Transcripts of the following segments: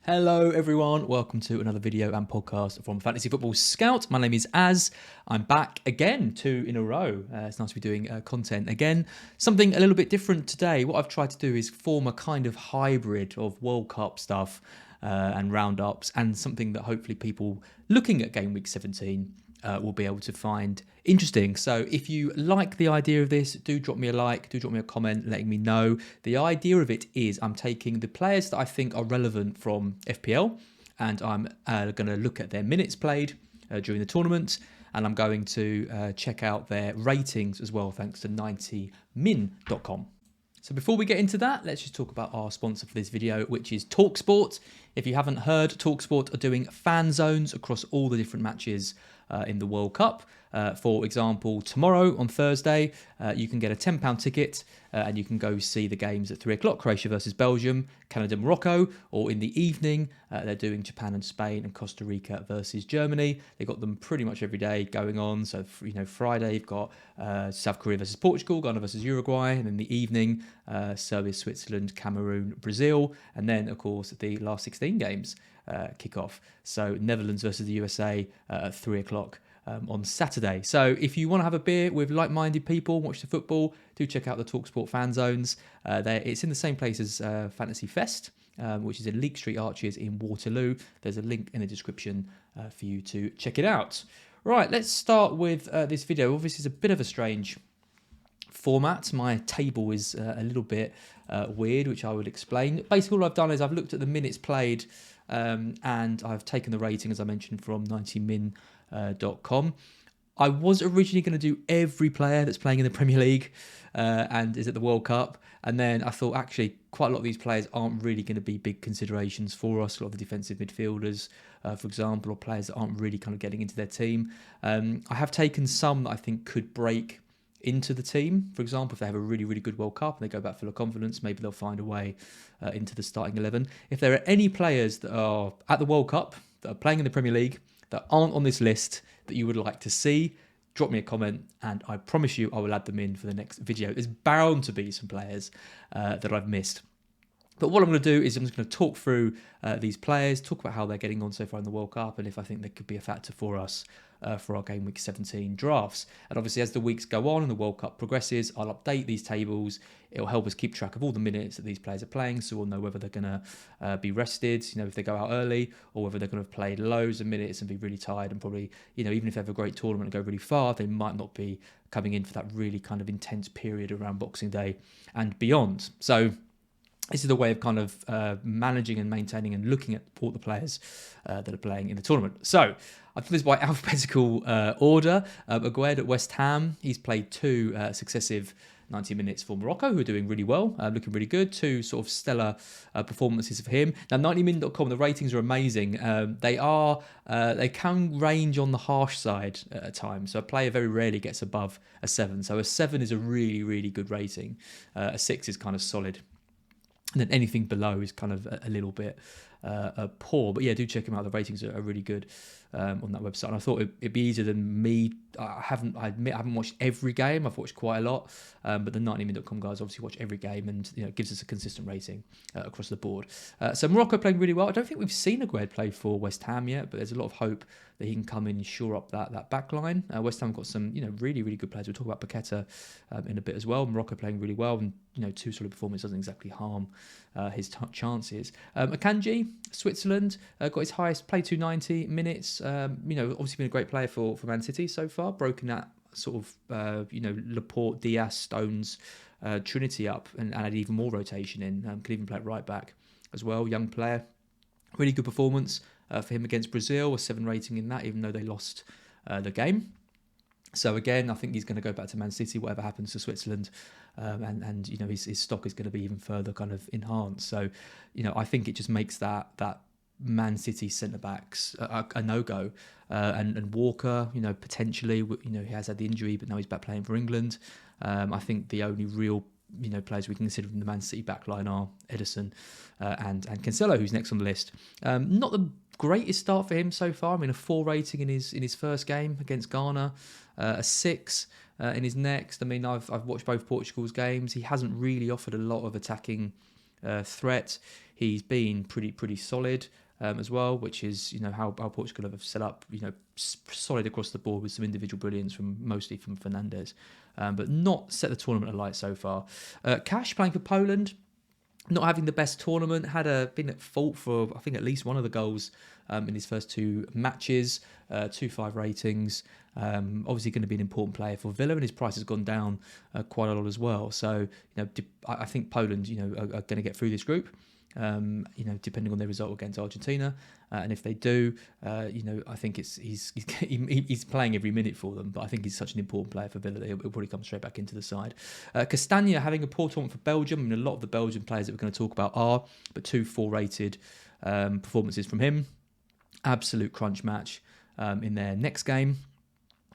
Hello everyone, welcome to another video and podcast from Fantasy Football Scout. My name is Az. I'm back again, 2 in a row. It's nice to be doing content again. Something a little bit different today. What I've tried to do is form a kind of hybrid of World Cup stuff and roundups, and something that hopefully people looking at game week 17 will be able to find interesting. So if you like the idea of this, do drop me a like, do drop me a comment letting me know. The idea of it is I'm taking the players that I think are relevant from FPL, and I'm going to look at their minutes played during the tournament, and I'm going to check out their ratings as well, thanks to 90min.com. So before we get into that, let's just talk about our sponsor for this video, which is TalkSpot. If you haven't heard, TalkSpot are doing fan zones across all the different matches in the World Cup. For example, tomorrow on Thursday, you can get a £10 ticket and you can go see the games at 3 o'clock, Croatia versus Belgium, Canada, Morocco, or in the evening, they're doing Japan and Spain and Costa Rica versus Germany. They've got them pretty much every day going on. So, Friday, you've got South Korea versus Portugal, Ghana versus Uruguay, and in the evening, Serbia, Switzerland, Cameroon, Brazil, and then, of course, the last 16 games kick off. So Netherlands versus the USA at 3 o'clock on Saturday. So if you want to have a beer with like-minded people, watch the football, do check out the TalkSport fan zones. It's in the same place as Fantasy Fest, which is in Leek Street Arches in Waterloo. There's a link in the description for you to check it out. Right, let's start with this video. Obviously, it's a bit of a strange format. My table is a little bit weird, which I would explain. Basically, all I've done is I've looked at the minutes played and I've taken the rating, as I mentioned, from 90min.com. I was originally going to do every player that's playing in the Premier League and is at the World Cup. And then I thought, actually, quite a lot of these players aren't really going to be big considerations for us. A lot of the defensive midfielders, for example, or players that aren't really kind of getting into their team. I have taken some that I think could break into the team. For example, if they have a really, really good World Cup and they go back full of confidence, maybe they'll find a way into the starting 11. If there are any players that are at the World Cup, that are playing in the Premier League, that aren't on this list, that you would like to see, drop me a comment and I promise you I will add them in for the next video. There's bound to be some players that I've missed. But what I'm going to do is I'm just going to talk through these players, talk about how they're getting on so far in the World Cup, and if I think they could be a factor for us for our Game Week 17 drafts. And obviously, as the weeks go on and the World Cup progresses, I'll update these tables. It'll help us keep track of all the minutes that these players are playing, so we'll know whether they're going to be rested, if they go out early, or whether they're going to have played loads of minutes and be really tired, and probably, even if they have a great tournament and go really far, they might not be coming in for that really kind of intense period around Boxing Day and beyond. So this is the way of kind of managing and maintaining and looking at all the players that are playing in the tournament. So I've done this by alphabetical order. Aguerd at West Ham, he's played 2 successive 90 minutes for Morocco, who are doing really well, looking really good. 2 sort of stellar performances for him. Now, 90min.com, the ratings are amazing. They can range on the harsh side at times. So a player very rarely gets above a 7. So a 7 is a really, really good rating. A 6 is kind of solid. And then anything below is kind of a little bit poor. But yeah, do check them out. The ratings are really good on that website. And I thought it'd be easier than me. I admit I haven't watched every game. I've watched quite a lot. But the 90min.com guys obviously watch every game, and it gives us a consistent rating across the board. So Morocco playing really well. I don't think we've seen Aguerd play for West Ham yet, but there's a lot of hope that he can come in and shore up that back line. West Ham got some really, really good players. We'll talk about Paqueta in a bit as well. Morocco playing really well, and 2 solid performances doesn't exactly harm his chances. Akanji, Switzerland, got his highest, played 290 minutes. Obviously been a great player for Man City so far, broken that sort of, Laporte, Diaz, Stones, Trinity up and added even more rotation in. Could even play at right back as well, young player. Really good performance for him against Brazil, a 7 rating in that, even though they lost the game. So again, I think he's going to go back to Man City, whatever happens to Switzerland, and his stock is going to be even further kind of enhanced. So, I think it just makes that Man City centre backs a no go, and Walker, potentially, he has had the injury, but now he's back playing for England. I think the only real players we can consider from the Man City backline are Ederson and Cancelo, who's next on the list. Not the greatest start for him so far. A 4 rating in his first game against Ghana, a 6 in his next. I've watched both Portugal's games. He hasn't really offered a lot of attacking threat. He's been pretty solid as well, which is how Portugal have set up, solid across the board with some individual brilliance mostly from Fernandes, but not set the tournament alight so far. Cash playing for Poland, not having the best tournament, been at fault for I think at least one of the goals in his first 2 matches, 2.5 ratings. Obviously going to be an important player for Villa, and his price has gone down quite a lot as well. So I think Poland are going to get through this group. Depending on their result against Argentina, and if they do, I think he's playing every minute for them. But I think he's such an important player for Villa that he'll probably come straight back into the side. Castagna having a poor tournament for Belgium. I mean, a lot of the Belgian players that we're going to talk about are, but 2 4-rated performances from him. Absolute crunch match in their next game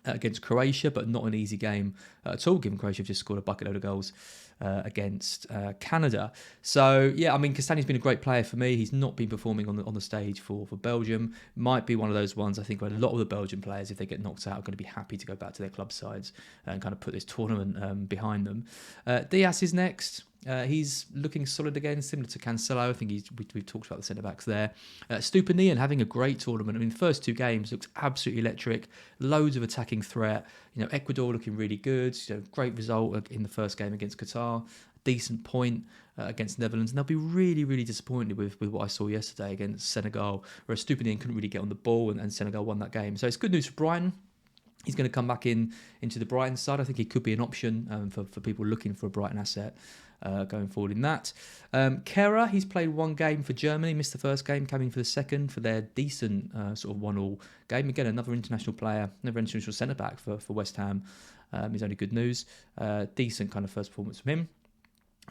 against Croatia, but not an easy game at all, given Croatia have just scored a bucket load of goals against Canada. So yeah, I mean, Castagna's been a great player for me. He's not been performing on the stage for Belgium. Might be one of those ones, I think, where a lot of the Belgian players, if they get knocked out, are going to be happy to go back to their club sides and kind of put this tournament behind them. Diaz is next. He's looking solid again, similar to Cancelo. I think we've talked about the centre-backs there. Stupinian having a great tournament. I mean, the first 2 games looked absolutely electric. Loads of attacking threat. Ecuador looking really good. Great result in the first game against Qatar. Decent point against Netherlands. And they'll be really, really disappointed with what I saw yesterday against Senegal, where Stupinian couldn't really get on the ball and Senegal won that game. So it's good news for Brighton. He's going to come back into the Brighton side. I think he could be an option for people looking for a Brighton asset going forward in that. Kehrer, he's played 1 game for Germany, missed the first game, came in for the second for their decent sort of 1-1 game. Again, another international player, another international centre-back for West Ham. Is only good news. Decent kind of first performance from him.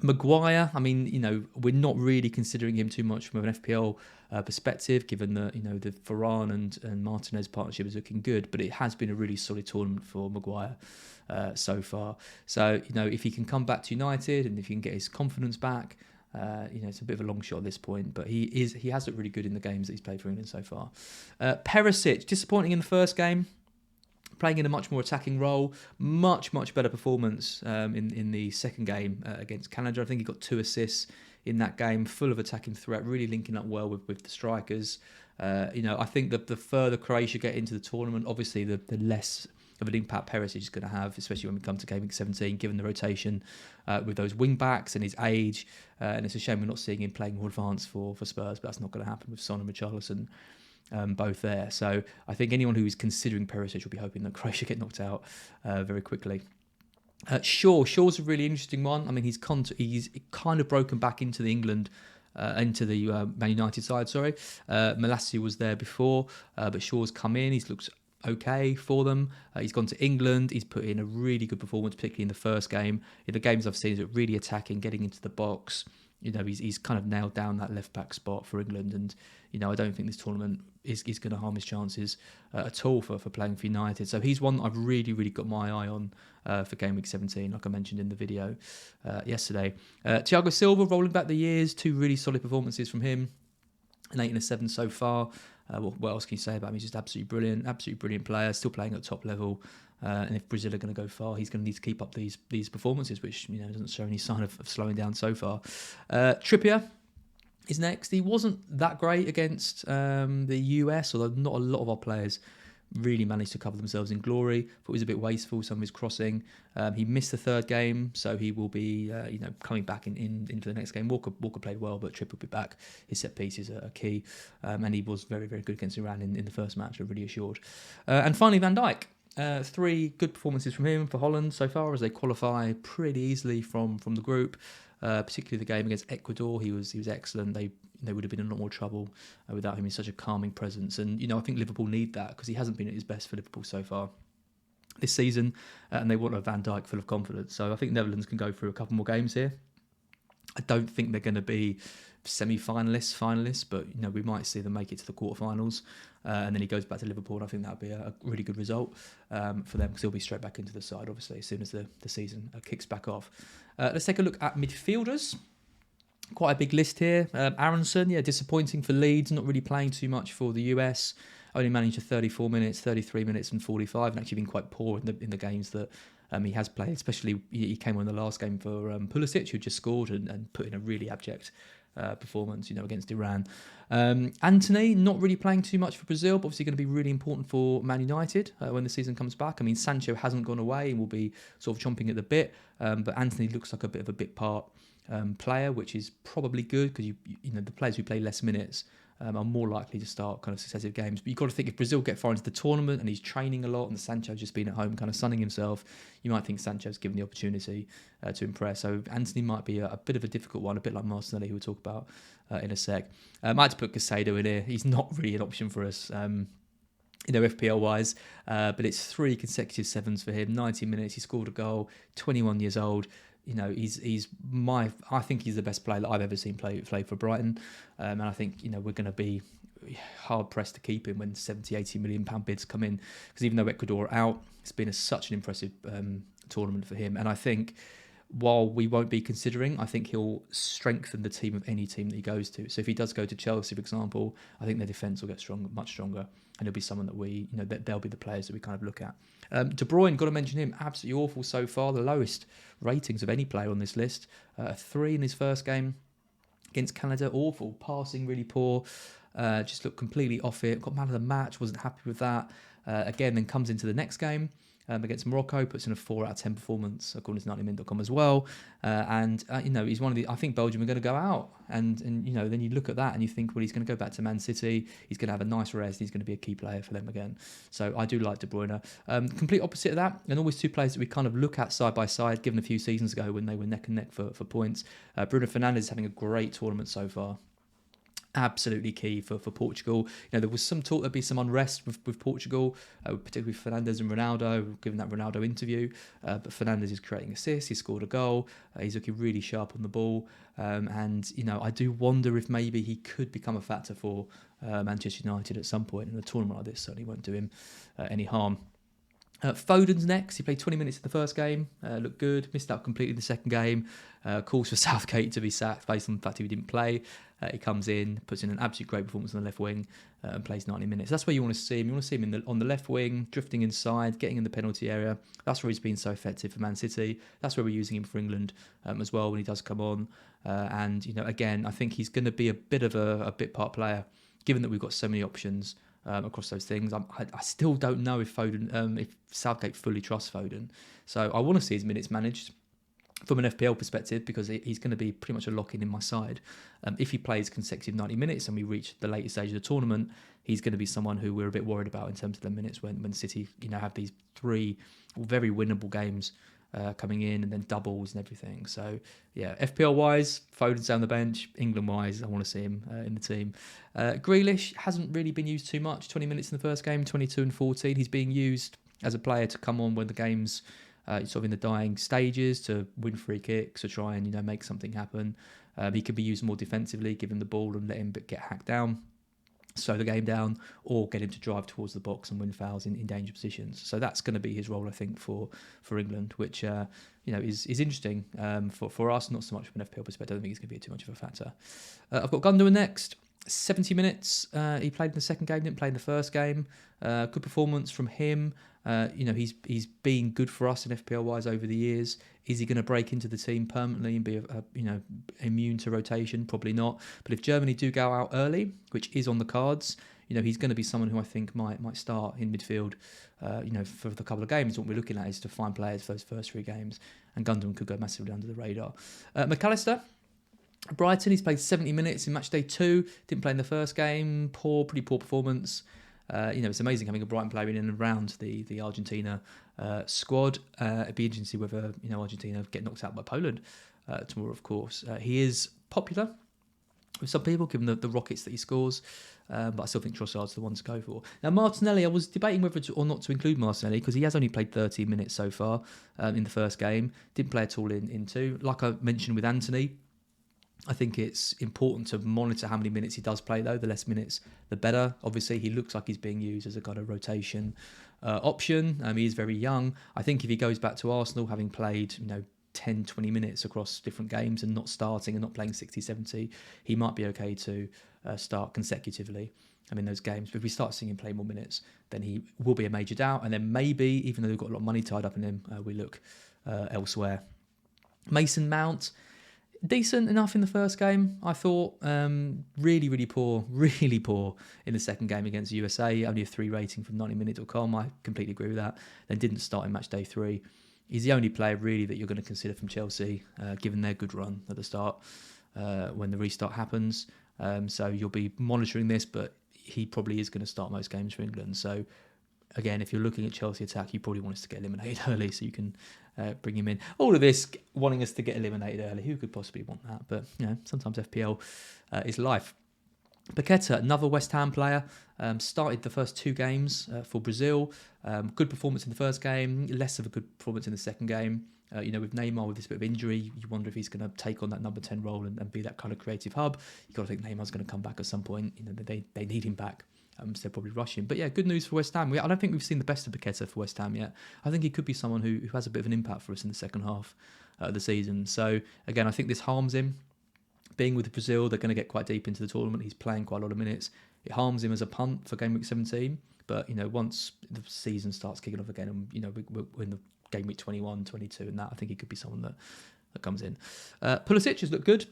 Maguire, I mean, we're not really considering him too much from an FPL perspective, given that, the Varane and Martinez partnership is looking good, but it has been a really solid tournament for Maguire so far. So, if he can come back to United and if he can get his confidence back, it's a bit of a long shot at this point, but he has looked really good in the games that he's played for England so far. Perisic, disappointing in the first game. Playing in a much more attacking role, much better performance in the second game against Canada. I think he got 2 assists in that game, full of attacking threat, really linking up well with the strikers. I think that the further Croatia get into the tournament, obviously the less of an impact Perisic is going to have, especially when we come to game week 17, given the rotation with those wing backs and his age. And it's a shame we're not seeing him playing more advanced for Spurs, but that's not going to happen with Son and Richarlison. Both there. So I think anyone who is considering Perisic will be hoping that Croatia get knocked out very quickly. Shaw's a really interesting one. I mean, he's kind of broken back into the England, into the Man United side, sorry. Malacia was there before, but Shaw's come in. He's looked okay for them. He's gone to England. He's put in a really good performance, particularly in the first game. In the games I've seen, he's really attacking, getting into the box. He's kind of nailed down that left-back spot for England, and I don't think this tournament is going to harm his chances at all for playing for United. So he's one that I've really got my eye on for game week 17, like I mentioned in the video yesterday. Thiago Silva rolling back the years, 2 really solid performances from him, an 8 and a 7 so far. What else can you say about him? He's just absolutely brilliant player, still playing at top level. And if Brazil are going to go far, he's going to need to keep up these performances, which doesn't show any sign of slowing down so far. Trippier is next. He wasn't that great against the US, although not a lot of our players really managed to cover themselves in glory. Thought he was a bit wasteful, some of his crossing. He missed the third game, so he will be coming back into the next game. Walker played well, but Trippier will be back. His set pieces are key, and he was very good against Iran in the first match. I'm really assured. And finally, Van Dijk. 3 good performances from him for Holland so far, as they qualify pretty easily from the group. Particularly the game against Ecuador, he was excellent. They would have been in a lot more trouble without him. He's such a calming presence, and I think Liverpool need that, because he hasn't been at his best for Liverpool so far this season, and they want a Van Dijk full of confidence. So I think Netherlands can go through a couple more games here. I don't think they're going to be semi-finalists, but we might see them make it to the quarterfinals, and then he goes back to Liverpool, and I think that'd be a really good result for them, because he'll be straight back into the side, obviously, as soon as the season kicks back off. Let's take a look at midfielders. Quite a big list here. Aronson, disappointing for Leeds, not really playing too much for the US. Only managed 34 minutes, 33 minutes and 45, and actually been quite poor in the games that He has played, especially he came on the last game for Pulisic, who just scored and put in a really abject performance, against Iran. Antony, not really playing too much for Brazil, but obviously going to be really important for Man United when the season comes back. I mean, Sancho hasn't gone away and will be sort of chomping at the bit, but Antony looks like a bit of a bit part player, which is probably good because the players who play less minutes are more likely to start kind of successive games. But you've got to think if Brazil get far into the tournament and he's training a lot and Sancho's just been at home kind of sunning himself, you might think Sancho's given the opportunity to impress. So Antony might be a bit of a difficult one, a bit like Martinelli, who we'll talk about in a sec. I might have to put Casado in here. He's not really an option for us. FPL-wise, but it's 3 consecutive sevens for him, 90 minutes, he scored a goal, 21 years old. I think he's the best player that I've ever seen play for Brighton, and I think we're going to be hard pressed to keep him when 70-80 million pound bids come in, because even though Ecuador are out, it's been such an impressive tournament for him, and I think while we won't be considering, I think he'll strengthen the team of any team that he goes to. So if he does go to Chelsea, for example, I think their defence will get much stronger, and he'll be someone that that they'll be the players that we kind of look at. De Bruyne, got to mention him, absolutely awful so far, the lowest ratings of any player on this list. 3 in his first game against Canada, awful, passing really poor, just looked completely off it, got man of the match, wasn't happy with that. Again, then comes into the next game, against Morocco, puts in a 4 out of 10 performance according to 90min.com as well, he's one of the. I think Belgium are going to go out, and then you look at that and you think, well, he's going to go back to Man City, he's going to have a nice rest, he's going to be a key player for them again. So I do like De Bruyne. Complete opposite of that, and always 2 players that we kind of look at side by side, given a few seasons ago when they were neck and neck for points. Bruno Fernandes is having a great tournament so far. Absolutely key for Portugal. There was some talk there'd be some unrest with Portugal, particularly Fernandes and Ronaldo, given that Ronaldo interview. But Fernandes is creating assists, he scored a goal, he's looking really sharp on the ball. I do wonder if maybe he could become a factor for Manchester United at some point, and a tournament like this certainly won't do him any harm. Foden's next. He played 20 minutes in the first game, looked good, missed out completely in the second game. Calls for Southgate to be sacked based on the fact he didn't play. He comes in, puts in an absolute great performance on the left wing, and plays 90 minutes. That's where you want to see him. You want to see him on the left wing, drifting inside, getting in the penalty area. That's where he's been so effective for Man City. That's where we're using him for England as well when he does come on. Again, I think he's going to be a bit of a bit part player, given that we've got so many options across those things. I still don't know if Southgate fully trusts Foden. So I want to see his minutes managed from an FPL perspective, because he's going to be pretty much a lock-in my side. If he plays consecutive 90 minutes and we reach the later stage of the tournament, he's going to be someone who we're a bit worried about in terms of the minutes when City have these 3 very winnable games coming in, and then doubles and everything. So yeah, FPL-wise, Foden's down the bench. England-wise, I want to see him in the team. Grealish hasn't really been used too much. 20 minutes in the first game, 22 and 14. He's being used as a player to come on when the game's sort of in the dying stages, to win free kicks, to try and make something happen. He could be used more defensively, give him the ball and let him get hacked down, slow the game down, or get him to drive towards the box and win fouls in danger positions. So that's going to be his role, I think, for England, which is interesting for us, not so much from an FPL perspective. I don't think he's going to be too much of a factor. I've got Gundogan next. 70 minutes. He played in the second game, didn't play in the first game. Good performance from him. He's been good for us in FPL wise over the years. Is he going to break into the team permanently and be immune to rotation? Probably not. But if Germany do go out early, which is on the cards, he's going to be someone who I think might start in midfield. For the couple of games. What we're looking at is to find players for those first 3 games, and Gundogan could go massively under the radar. McAllister. Brighton, he's played 70 minutes in match day 2. Didn't play in the first game. Pretty poor performance. It's amazing having a Brighton player in and around the Argentina squad. It'd be interesting to see whether Argentina get knocked out by Poland tomorrow. Of course, he is popular with some people, given the rockets that he scores. But I still think Trossard's the one to go for. Now, Martinelli, I was debating whether or not to include Martinelli, because he has only played 13 minutes so far in the first game. Didn't play at all in 2. Like I mentioned with Antony, I think it's important to monitor how many minutes he does play, though. The less minutes, the better. Obviously, he looks like he's being used as a kind of rotation option. He is very young. I think if he goes back to Arsenal, having played 10, 20 minutes across different games and not starting and not playing 60, 70, he might be okay to start consecutively. in those games. But if we start seeing him play more minutes, then he will be a major doubt. And then maybe, even though they've got a lot of money tied up in him, we look elsewhere. Mason Mount, decent enough in the first game, I thought. Really poor in the second game against USA. Only a 3 rating from 90minute.com. I completely agree with that. Then didn't start in match day 3. He's the only player really that you're going to consider from Chelsea, given their good run at the start when the restart happens. So you'll be monitoring this, but he probably is going to start most games for England. So again, if you're looking at Chelsea attack, you probably want us to get eliminated early so you can bring him in. All of this wanting us to get eliminated early, who could possibly want that? But sometimes FPL is life. Paqueta, another West Ham player, started the first 2 games for Brazil. Good performance in the first game, less of a good performance in the second game. With Neymar with this bit of injury, you wonder if he's going to take on that number 10 role and be that kind of creative hub. You've got to think Neymar's going to come back at some point. They need him back. So they'll probably rush him. But yeah, good news for West Ham. I don't think we've seen the best of Paqueta for West Ham yet. I think he could be someone who has a bit of an impact for us in the second half of the season. So again, I think this harms him. Being with Brazil, they're going to get quite deep into the tournament. He's playing quite a lot of minutes. It harms him as a punt for game week 17. But, once the season starts kicking off again, and, we're in the game week 21, 22, and that, I think he could be someone that comes in. Pulisic has looked good.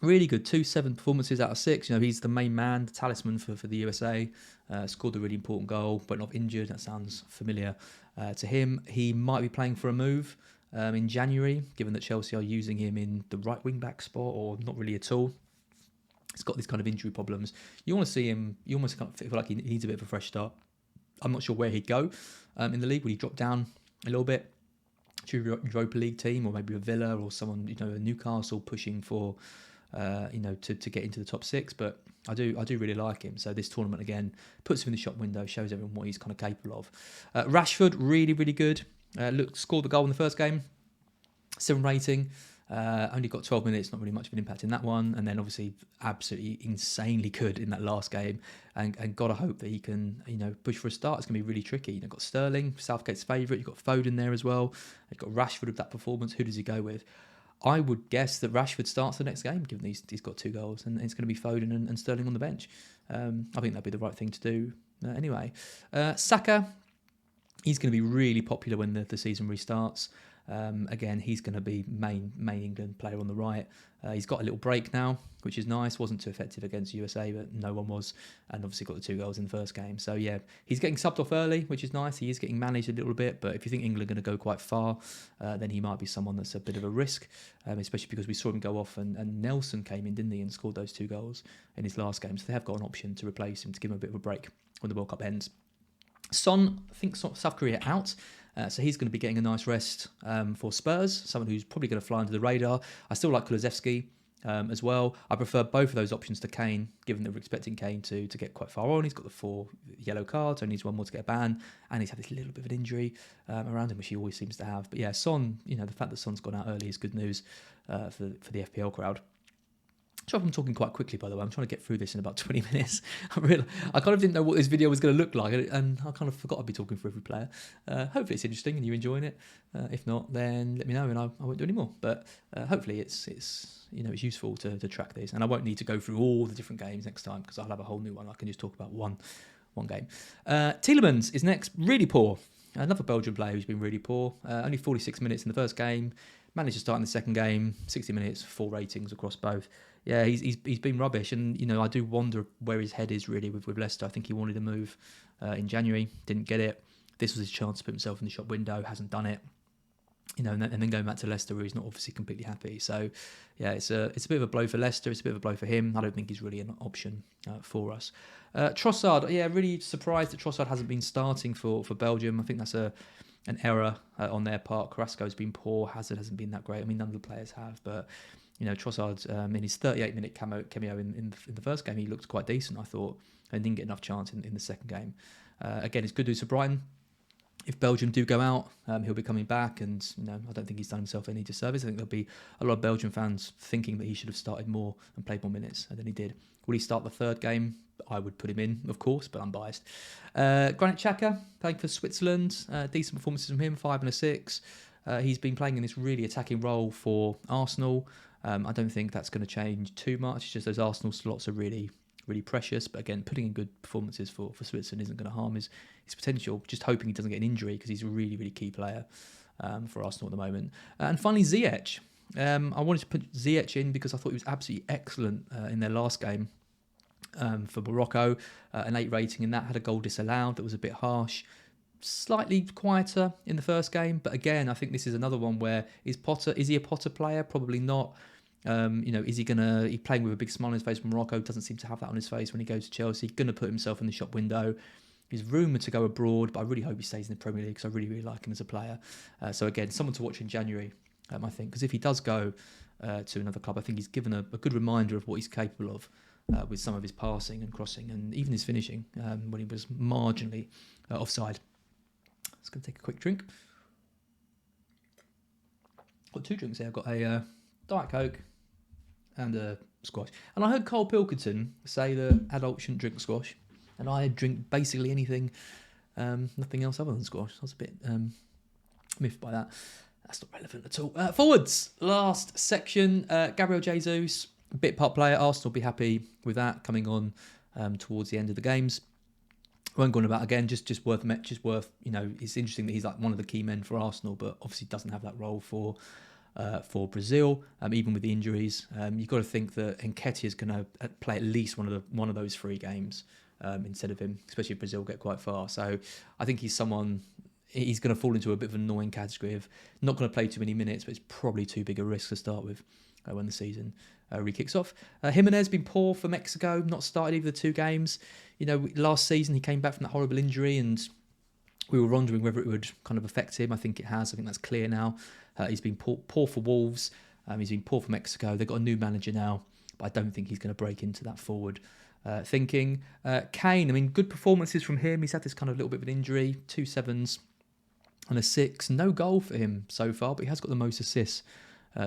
Really good. 2-7 performances out of 6. He's the main man, the talisman for the USA. Scored a really important goal, but not injured. That sounds familiar to him. He might be playing for a move in January, given that Chelsea are using him in the right wing-back spot, or not really at all. He's got these kind of injury problems. You want to see him, you almost kind of feel like he needs a bit of a fresh start. I'm not sure where he'd go in the league. Would he drop down a little bit to a Europa League team, or maybe a Villa or someone, a Newcastle pushing for, to get into the top 6? But I do really like him. So this tournament, again, puts him in the shop window, shows everyone what he's kind of capable of. Rashford, really good. Scored the goal in the first game, 7 rating. Only got 12 minutes, not really much of an impact in that one. And then obviously absolutely insanely good in that last game. And got to hope that he can, push for a start. It's going to be really tricky. You've got Sterling, Southgate's favourite. You've got Foden there as well. You've got Rashford with that performance. Who does he go with? I would guess that Rashford starts the next game, given he's got 2 goals. And it's going to be Foden and Sterling on the bench. I think that'd be the right thing to do anyway. Saka, he's going to be really popular when the season restarts. Again, he's going to be main England player on the right. He's got a little break now, which is nice. Wasn't too effective against USA, but no one was. And obviously got the 2 goals in the first game. So yeah, he's getting subbed off early, which is nice. He is getting managed a little bit. But if you think England are going to go quite far, then he might be someone that's a bit of a risk, especially because we saw him go off and Nelson came in, didn't he, and scored those 2 goals in his last game. So they have got an option to replace him, to give him a bit of a break when the World Cup ends. Son, I think South Korea out. So he's going to be getting a nice rest for Spurs, someone who's probably going to fly under the radar. I still like Kulusevski as well. I prefer both of those options to Kane, given that we're expecting Kane to get quite far on. He's got the 4 yellow cards, only needs 1 more to get a ban, and he's had this little bit of an injury around him, which he always seems to have. But yeah, Son, the fact that Son's gone out early is good news for the FPL crowd. Sure, I'm talking quite quickly, by the way. I'm trying to get through this in about 20 minutes. I kind of didn't know what this video was going to look like, and I kind of forgot I'd be talking for every player. Hopefully it's interesting and you're enjoying it. If not, then let me know and I won't do any more. But hopefully it's useful to track these, and I won't need to go through all the different games next time, because I'll have a whole new one. I can just talk about one game. Tielemans is next. Really poor. Another Belgian player who's been really poor. Only 46 minutes in the first game. Managed to start in the second game. 60 minutes, 4 ratings across both. Yeah, he's been rubbish, and I do wonder where his head is really with Leicester. I think he wanted to move in January, didn't get it. This was his chance to put himself in the shop window, hasn't done it. And then going back to Leicester, where he's not obviously completely happy. So yeah, it's a bit of a blow for Leicester. It's a bit of a blow for him. I don't think he's really an option for us. Trossard, yeah, really surprised that Trossard hasn't been starting for Belgium. I think that's an error on their part. Carrasco's been poor. Hazard hasn't been that great. I mean, none of the players have, but Trossard in his 38-minute cameo in the first game, he looked quite decent, I thought, and didn't get enough chance in the second game. Again, it's good news for Brighton. If Belgium do go out, he'll be coming back, and I don't think he's done himself any disservice. I think there'll be a lot of Belgian fans thinking that he should have started more and played more minutes than he did. Will he start the third game? I would put him in, of course, but I'm biased. Granit Xhaka playing for Switzerland. Decent performances from him, 5 and a 6. He's been playing in this really attacking role for Arsenal. I don't think that's going to change too much. It's just those Arsenal slots are really, really precious. But again, putting in good performances for Switzerland isn't going to harm his potential. Just hoping he doesn't get an injury because he's a really, really key player for Arsenal at the moment. And finally, Ziyech. I wanted to put Ziyech in because I thought he was absolutely excellent in their last game for Morocco. An 8 rating in that, had a goal disallowed that was a bit harsh. Slightly quieter in the first game, but again, I think this is another one where is he a Potter player? Probably not. Is he he's playing with a big smile on his face from Morocco, doesn't seem to have that on his face when he goes to Chelsea. Going to put himself in the shop window. He's rumoured to go abroad, but I really hope he stays in the Premier League because I really, really like him as a player. So again, someone to watch in January, I think, because if he does go to another club, I think he's given a good reminder of what he's capable of with some of his passing and crossing and even his finishing when he was marginally offside. Just going to take a quick drink. Got 2 drinks here. I've got a Diet Coke and a squash. And I heard Cole Pilkington say that adults shouldn't drink squash. And I drink basically anything, nothing else other than squash. I was a bit miffed by that. That's not relevant at all. Forwards, last section. Gabriel Jesus, bit part player. Arsenal will be happy with that coming on towards the end of the games. Won't go on about again. Just worth. It's interesting that he's like one of the key men for Arsenal, but obviously doesn't have that role for Brazil. Even with the injuries, you've got to think that Nketiah is going to play at least one of those 3 games instead of him, especially if Brazil get quite far. So I think he's someone. He's going to fall into a bit of an annoying category of not going to play too many minutes, but it's probably too big a risk to start with when the season re-kicks off. Jimenez been poor for Mexico, not started either of the 2 games. Last season he came back from that horrible injury and we were wondering whether it would kind of affect him. I think it has. I think that's clear now. He's been poor for Wolves. He's been poor for Mexico. They've got a new manager now, but I don't think he's going to break into that forward thinking. Kane, good performances from him. He's had this kind of little bit of an injury, 2 sevens and a 6. No goal for him so far, but he has got the most assists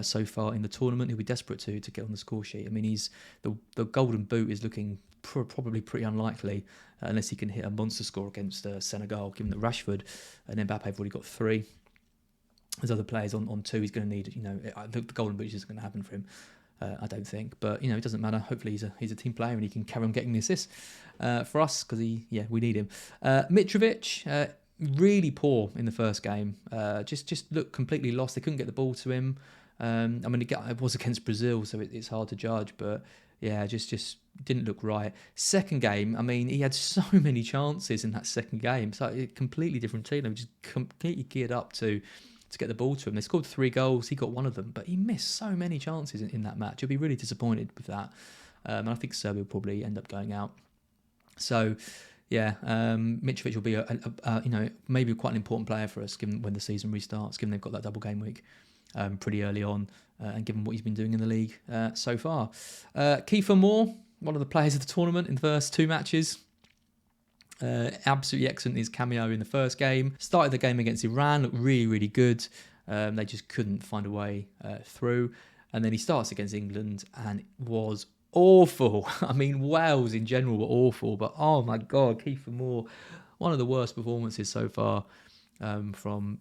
so far in the tournament. He'll be desperate to get on the score sheet. He's the golden boot is looking probably pretty unlikely unless he can hit a monster score against Senegal, given that Rashford and Mbappe have already got 3. There's other players on 2. He's going to need, the golden boot isn't going to happen for him, I don't think. But, it doesn't matter. Hopefully he's a team player and he can carry on getting the assists for us because we need him. Mitrovic, really poor in the first game. Just looked completely lost. They couldn't get the ball to him. It was against Brazil, so it's hard to judge, but yeah, just didn't look right. Second game, he had so many chances in that second game. It's like a completely different team. They were just completely geared up to get the ball to him. They scored 3 goals. He got 1 of them, but he missed so many chances in that match. You'll be really disappointed with that. And I think Serbia will probably end up going out. So, yeah, Mitrovic will be maybe quite an important player for us, given when the season restarts, given they've got that double game week pretty early on, and given what he's been doing in the league so far. Kiefer Moore, one of the players of the tournament in the first 2 matches. Absolutely excellent in his cameo in the first game. Started the game against Iran, looked really, really good. They just couldn't find a way through. And then he starts against England and was awful. Wales in general were awful, but oh my God, Kiefer Moore, one of the worst performances so far from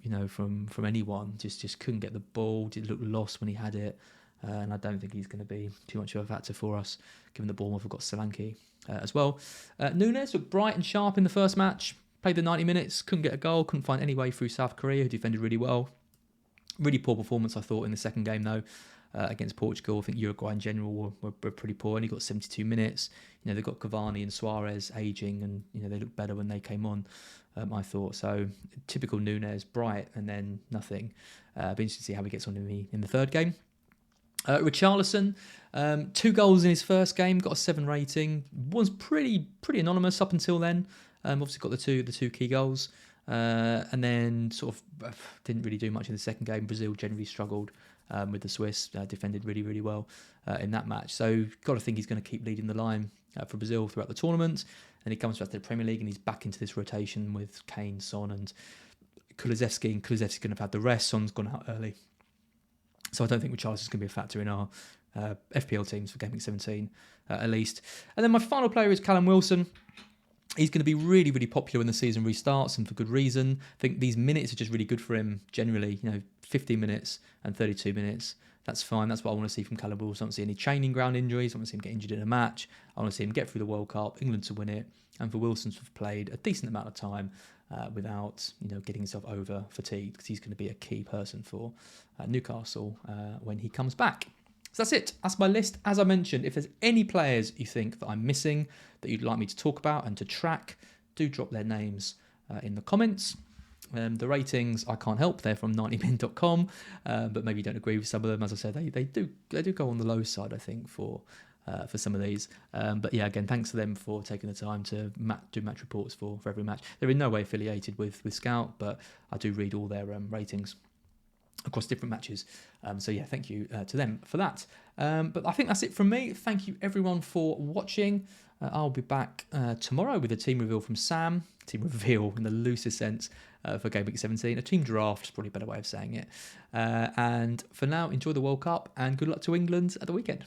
anyone. Just couldn't get the ball. Did look lost when he had it, and I don't think he's going to be too much of a factor for us, given the Bournemouth have got Solanke as well. Nunes looked bright and sharp in the first match. Played the 90 minutes, couldn't get a goal, couldn't find any way through South Korea, who defended really well. Really poor performance, I thought, in the second game though. Against Portugal, I think Uruguay in general were pretty poor. Only got 72 minutes. They've got Cavani and Suarez ageing, and they looked better when they came on. I thought so. Typical Nunes, bright and then nothing. Be interested to see how he gets on in the third game. Richarlison, 2 goals in his first game, got a 7 rating. Was pretty anonymous up until then. Obviously got the two key goals, and then sort of didn't really do much in the second game. Brazil generally struggled with the Swiss, defended really, really well in that match. So got to think he's going to keep leading the line for Brazil throughout the tournament. And he comes back to the Premier League and he's back into this rotation with Kane, Son and Kulusevski. And Kulusevski's going to have had the rest. Son's gone out early. So I don't think Richarlison's going to be a factor in our FPL teams for Game Week 17 at least. And then my final player is Callum Wilson. He's going to be really, really popular when the season restarts, and for good reason. I think these minutes are just really good for him generally. 15 minutes and 32 minutes. That's fine. That's what I want to see from Callum Wilson. I don't see any training ground injuries. I want to see him get injured in a match. I want to see him get through the World Cup, England to win it, and for Wilson to have played a decent amount of time without getting himself over fatigued, because he's going to be a key person for Newcastle when he comes back. So that's it. That's my list. As I mentioned, if there's any players you think that I'm missing that you'd like me to talk about and to track, do drop their names in the comments. The ratings, I can't help. They're from 90min.com, but maybe you don't agree with some of them. As I said, they do go on the low side, I think, for some of these. But yeah, again, thanks to them for taking the time to do match reports for every match. They're in no way affiliated with Scout, but I do read all their ratings across different matches. So yeah, thank you to them for that. But I think that's it from me. Thank you everyone for watching. I'll be back tomorrow with a team reveal from Sam. Team reveal in the loosest sense for Game Week 17. A team draft is probably a better way of saying it. And for now, enjoy the World Cup and good luck to England at the weekend.